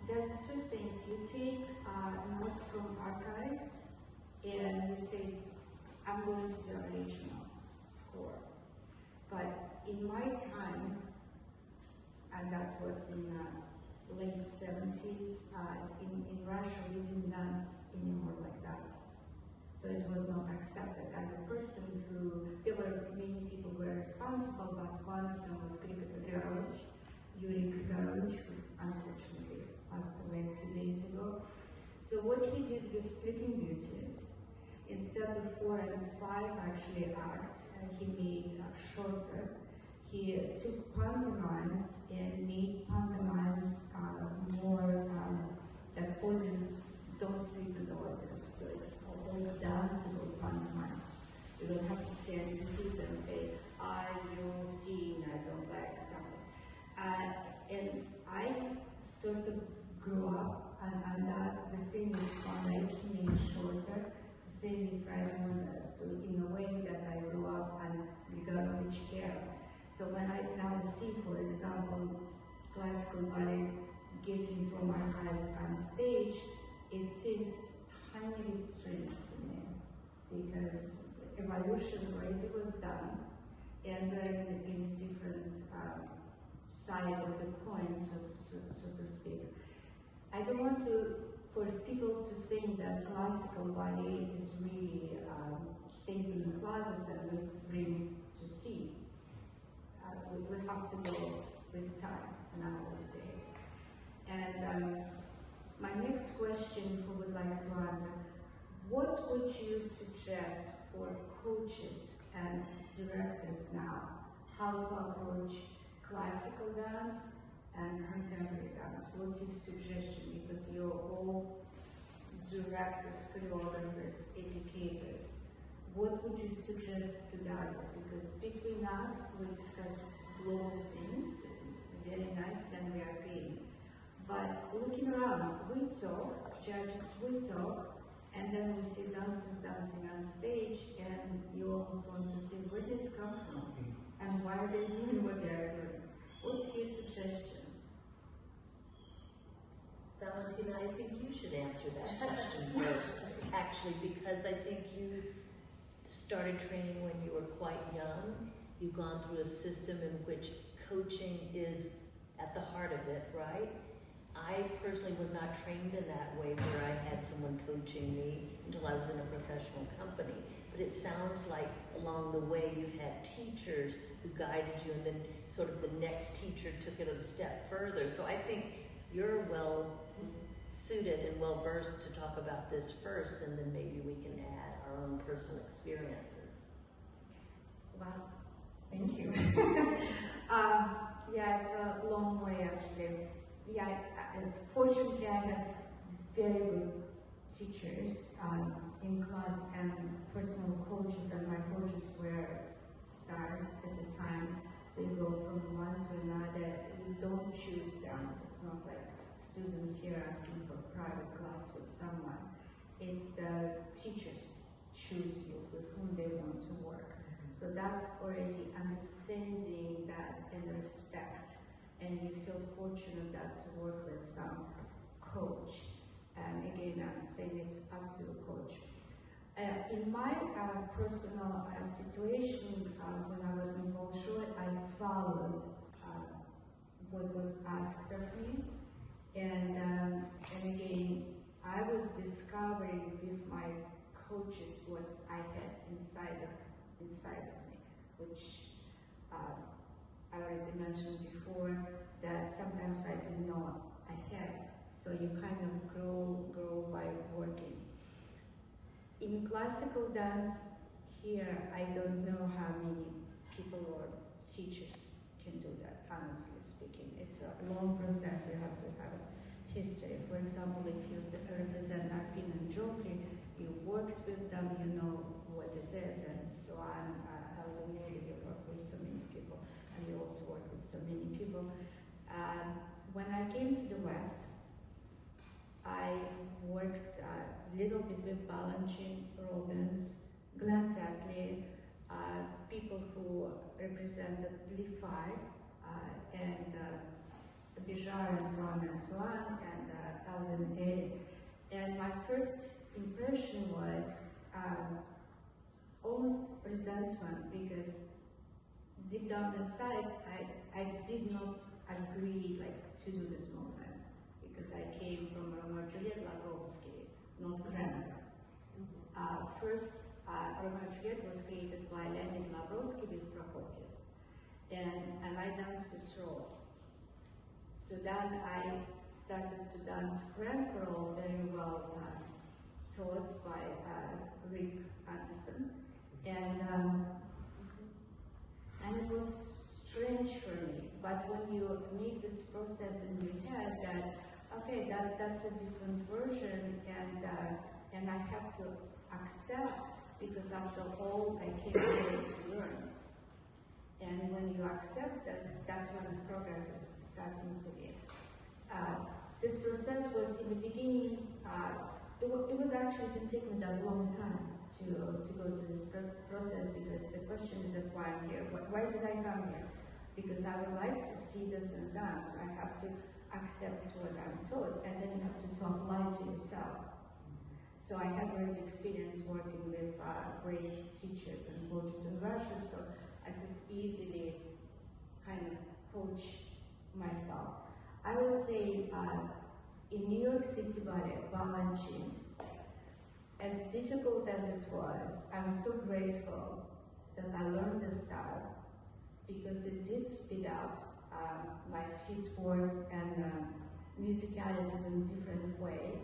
there's two things. You take notes from archives and you say, I'm going to the original score. But in my time, and that was in late 70s, in Russia we didn't dance anymore like that. So it was not accepted. And the person who, there were many people who were responsible, but one of them was Gerald, who unfortunately passed away a few days ago. So what he did with Sleeping Beauty, instead of 4 and 5 actually acts, he made shorter. He took pantomimes and made pantomimes more that audience don't sleep in the audience. So it's all danceable pantomimes. You don't have to stand 2 feet and say, you sing, I don't like something. And I sort of grew up, and that the same is fun, like he made it shorter, the same with Raymond. So in a way that I grew up and Grigorovic era. So when I now see, for example, classical ballet getting from archives on stage, it seems tiny bit strange to me, because evolution already was done, and then in different side of the coin, so to speak. I don't want for people to think that classical ballet is really stays in the closets and we bring to see. We have to go with time, and I will say. And my next question, who would like to answer, what would you suggest for coaches and directors now, how to approach classical dance and contemporary dance? What is suggestion? Because you're all directors, choreographers, educators. What would you suggest to guys? Because between us, we discuss global things, very nice, and we are paying. But looking around, we talk, judges, we talk, and then we see dancers dancing on stage, and you almost want to say, where did it come from? And why are they doing what they're doing? What's your suggestion? Valentina, I think you should answer that question first, actually, because I think you started training when you were quite young. You've gone through a system in which coaching is at the heart of it, right? I personally was not trained in that way, where I had someone coaching me until I was in a professional company. But it sounds like along the way you've had teachers who guided you, and then sort of the next teacher took it a step further. So I think you're well suited and well versed to talk about this first, and then maybe we can add our own personal experiences. Well, thank you. Yeah, it's a long way actually. Yeah, fortunately I had very good teachers in class and personal coaches, and my coaches were stars at the time. So you go from one to another, you don't choose them. It's not like students here asking for a private class with someone. It's the teachers choose you with whom they want to work. So that's already understanding that and respect. And you feel fortunate that to work with some coach. And again, I'm saying it's up to the coach. In my personal situation, when I was in Bolshoi, I followed what was asked of me. And again, I was discovering with my coaches what I had inside of me, which I already mentioned before, that sometimes I didn't know I had. So you kind of grow by working. In classical dance here, I don't know how many people or teachers can do that, honestly speaking. It's a long process, you have to have a history. For example, if you represent Arpino and Joffrey, you worked with them, you know what it is, and so on. Alvin, you work with so many people, and you also work with so many people. When I came to the West, I worked a little bit with Balanchine, Robbins, Glenn Tatley, people who represented DUFFY, and Bijar and so on and so on, and Alvin and Ailey. And my first impression was almost resentment, because deep down inside, I did not agree to do this movement, because I came from Romeo and Juliet Lavrovsky, not Krenner. First, Romeo and Juliet was created by Leonid Lavrovsky with Prokofiev, and I danced this role. So then I started to dance Krenner role very well taught by Rick Anderson, and it was strange for me. But when you make this process in your head that okay, that's a different version, and I have to accept, because after all I came here to learn. And when you accept this, that's when the progress is starting to be. This process was in the beginning. It was actually, didn't take me that long time to go through this process, because the question is that why I'm here. Why did I come here? Because I would like to see this in dance. I have to accept what I'm taught, and then you have to lie to yourself. So I had great experience working with great teachers and coaches in Russia, so I could easily kind of coach myself. I would say in New York City Ballet, Valentina, as difficult as it was, I'm so grateful that I learned this style, because it did speed up my footwork and musicalities in a different way.